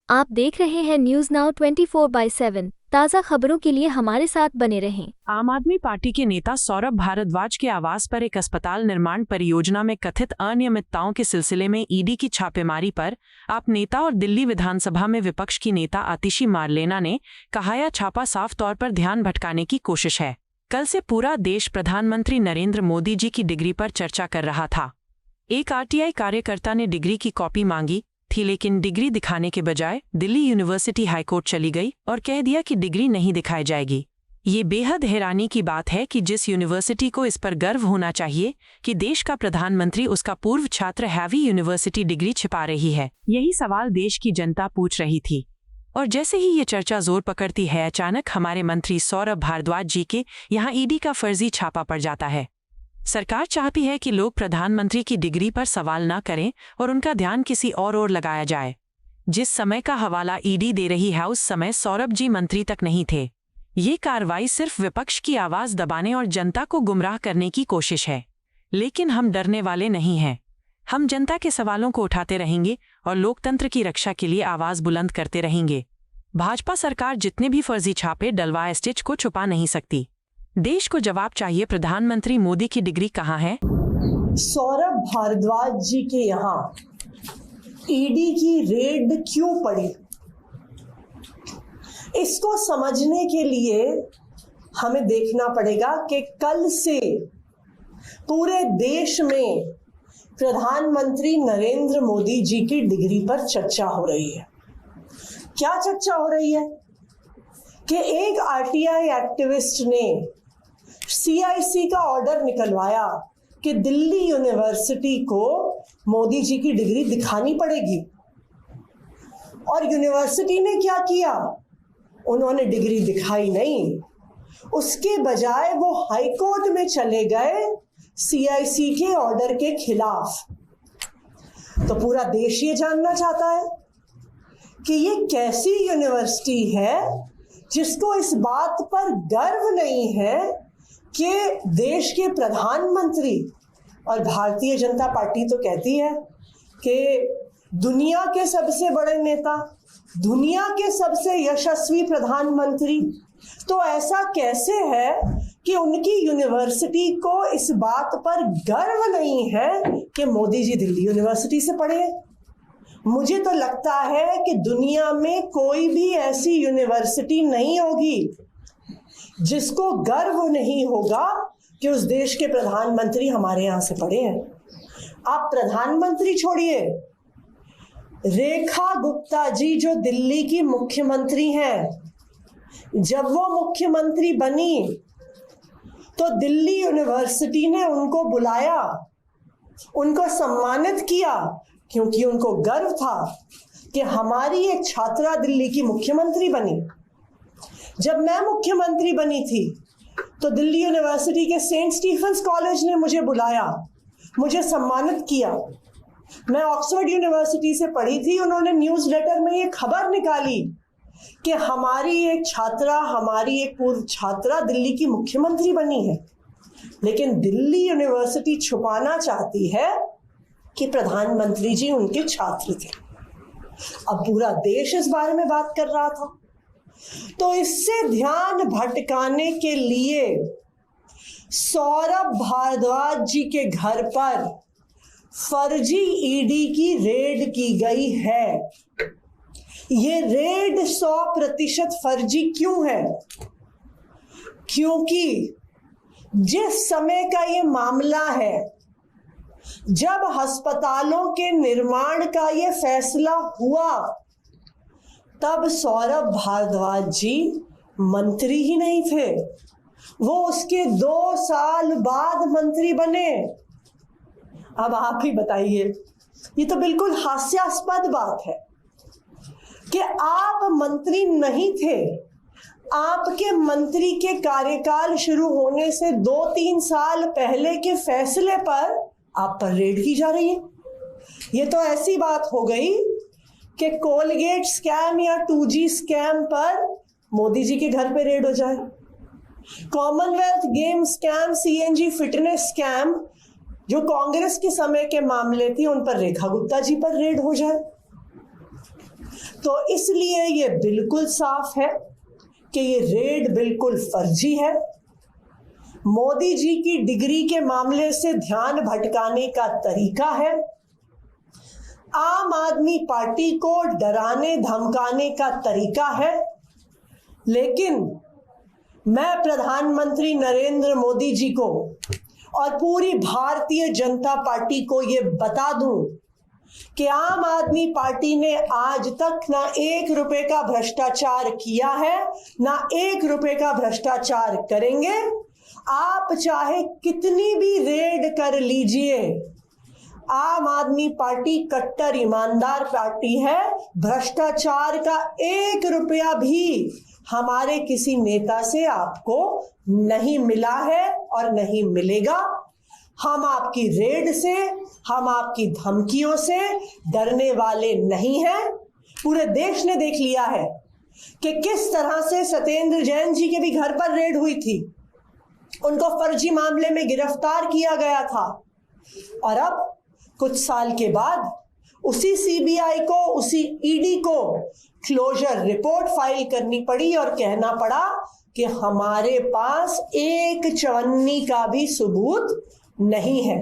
आप देख रहे हैं न्यूज नाउ 24/7 ताज़ा खबरों के लिए हमारे साथ बने रहें। आम आदमी पार्टी के नेता सौरभ भारद्वाज के आवास पर एक अस्पताल निर्माण परियोजना में कथित अनियमितताओं के सिलसिले में ईडी की छापेमारी पर आप नेता और दिल्ली विधानसभा में विपक्ष की नेता आतिशी मारलेना ने कहा, यह छापा साफ तौर पर ध्यान भटकाने की कोशिश है। कल से पूरा देश प्रधानमंत्री नरेंद्र मोदी जी की डिग्री पर चर्चा कर रहा था। एक आरटीआई कार्यकर्ता ने डिग्री की कॉपी मांगी थी, लेकिन डिग्री दिखाने के बजाय दिल्ली यूनिवर्सिटी हाईकोर्ट चली गई और कह दिया कि डिग्री नहीं दिखाई जाएगी। ये बेहद हैरानी की बात है कि जिस यूनिवर्सिटी को इस पर गर्व होना चाहिए कि देश का प्रधानमंत्री उसका पूर्व छात्र हैवी यूनिवर्सिटी डिग्री छिपा रही है। यही सवाल देश की जनता पूछ रही थी। और जैसे ही ये चर्चा जोर पकड़ती है, अचानक हमारे मंत्री सौरभ भारद्वाज जी के यहाँ ईडी का फर्जी छापा पड़ जाता है। सरकार चाहती है कि लोग प्रधानमंत्री की डिग्री पर सवाल न करें और उनका ध्यान किसी और ओर लगाया जाए। जिस समय का हवाला ईडी दे रही है, उस समय सौरभ जी मंत्री तक नहीं थे। ये कार्रवाई सिर्फ विपक्ष की आवाज दबाने और जनता को गुमराह करने की कोशिश है। लेकिन हम डरने वाले नहीं हैं। हम जनता के सवालों को उठाते रहेंगे और लोकतंत्र की रक्षा के लिए आवाज बुलंद करते रहेंगे। भाजपा सरकार जितने भी फर्जी छापे डलवाए, स्टिच को छुपा नहीं सकती। देश को जवाब चाहिए, प्रधानमंत्री मोदी की डिग्री कहाँ है? सौरभ भारद्वाज जी के यहाँ ईडी की रेड क्यों पड़ी? इसको समझने के लिए हमें देखना पड़ेगा कि कल से पूरे देश में प्रधानमंत्री नरेंद्र मोदी जी की डिग्री पर चर्चा हो रही है। क्या चर्चा हो रही है कि एक आरटीआई एक्टिविस्ट ने सीआईसी का ऑर्डर निकलवाया कि दिल्ली यूनिवर्सिटी को मोदी जी की डिग्री दिखानी पड़ेगी। और यूनिवर्सिटी ने क्या किया? उन्होंने डिग्री दिखाई नहीं, उसके बजाय वो हाई कोर्ट में चले गए सीआईसी के ऑर्डर के खिलाफ। तो पूरा देश ये जानना चाहता है कि ये कैसी यूनिवर्सिटी है जिसको इस बात पर गर्व नहीं है कि देश के प्रधानमंत्री, और भारतीय जनता पार्टी तो कहती है कि दुनिया के सबसे बड़े नेता, दुनिया के सबसे यशस्वी प्रधानमंत्री, तो ऐसा कैसे है कि उनकी यूनिवर्सिटी को इस बात पर गर्व नहीं है कि मोदी जी दिल्ली यूनिवर्सिटी से पढ़े हैं? मुझे तो लगता है कि दुनिया में कोई भी ऐसी यूनिवर्सिटी नहीं होगी जिसको गर्व नहीं होगा कि उस देश के प्रधानमंत्री हमारे यहाँ से पढ़े हैं। आप प्रधानमंत्री छोड़िए, रेखा गुप्ता जी जो दिल्ली की मुख्यमंत्री हैं, जब वो मुख्यमंत्री बनी तो दिल्ली यूनिवर्सिटी ने उनको बुलाया, उनको सम्मानित किया, क्योंकि उनको गर्व था कि हमारी एक छात्रा दिल्ली की मुख्यमंत्री बनी। जब मैं मुख्यमंत्री बनी थी तो दिल्ली यूनिवर्सिटी के सेंट स्टीफेंस कॉलेज ने मुझे बुलाया, मुझे सम्मानित किया। मैं ऑक्सफोर्ड यूनिवर्सिटी से पढ़ी थी, उन्होंने न्यूज़ लेटर में ये खबर निकाली कि हमारी एक छात्रा, हमारी एक पूर्व छात्रा दिल्ली की मुख्यमंत्री बनी है। लेकिन दिल्ली यूनिवर्सिटी छुपाना चाहती है कि प्रधानमंत्री जी उनके छात्र थे। अब पूरा देश इस बारे में बात कर रहा था। तो इससे ध्यान भटकाने के लिए सौरभ भारद्वाज जी के घर पर फर्जी ईडी की रेड की गई है। ये रेड 100% फर्जी क्यों है? क्योंकि जिस समय का ये मामला है, जब अस्पतालों के निर्माण का ये फैसला हुआ, तब सौरभ भारद्वाज जी मंत्री ही नहीं थे, वो उसके 2 साल बाद मंत्री बने। अब आप ही बताइए, ये तो बिल्कुल हास्यास्पद बात है कि आप मंत्री नहीं थे, आपके मंत्री के कार्यकाल शुरू होने से 2-3 साल पहले के फैसले पर आप पर रेड की जा रही है। ये तो ऐसी बात हो गई कि कोलगेट स्कैम या 2G स्कैम पर मोदी जी के घर पे रेड हो जाए, Commonwealth game scam, CNG fitness scam जो कांग्रेस के समय के मामले थे, उन पर रेखा गुप्ता जी पर रेड हो जाए। तो इसलिए ये बिल्कुल साफ है कि ये रेड बिल्कुल फर्जी है। मोदी जी की डिग्री के मामले से ध्यान भटकाने का तरीका है। आम आदमी पार्टी को डराने धमकाने का तरीका है। लेकिन मैं प्रधानमंत्री नरेंद्र मोदी जी को और पूरी भारतीय जनता पार्टी को ये बता दूं कि आम आदमी पार्टी ने आज तक ना 1 रुपए का भ्रष्टाचार किया है, ना 1 रुपए का भ्रष्टाचार करेंगे। आप चाहे कितनी भी रेड कर लीजिए, आम आदमी पार्टी कट्टर ईमानदार पार्टी है। भ्रष्टाचार का 1 रुपया भी हमारे किसी नेता से आपको नहीं मिला है और नहीं मिलेगा। हम आपकी रेड से, हम आपकी धमकियों से डरने वाले नहीं हैं। पूरे देश ने देख लिया है कि किस तरह से सत्येंद्र जैन जी के भी घर पर रेड हुई थी, उनको फर्जी मामले में गिरफ्तार किया गया था और अब कुछ साल के बाद उसी सीबीआई को, उसी ईडी को क्लोजर रिपोर्ट फाइल करनी पड़ी और कहना पड़ा कि हमारे पास एक चवन्नी का भी सबूत नहीं है।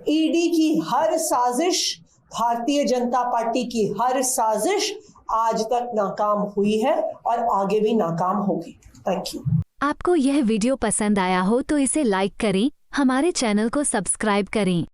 ईडी की हर साजिश, भारतीय जनता पार्टी की हर साजिश आज तक नाकाम हुई है और आगे भी नाकाम होगी। Thank you. आपको यह वीडियो पसंद आया हो तो इसे लाइक करें, हमारे चैनल को सब्सक्राइब करें।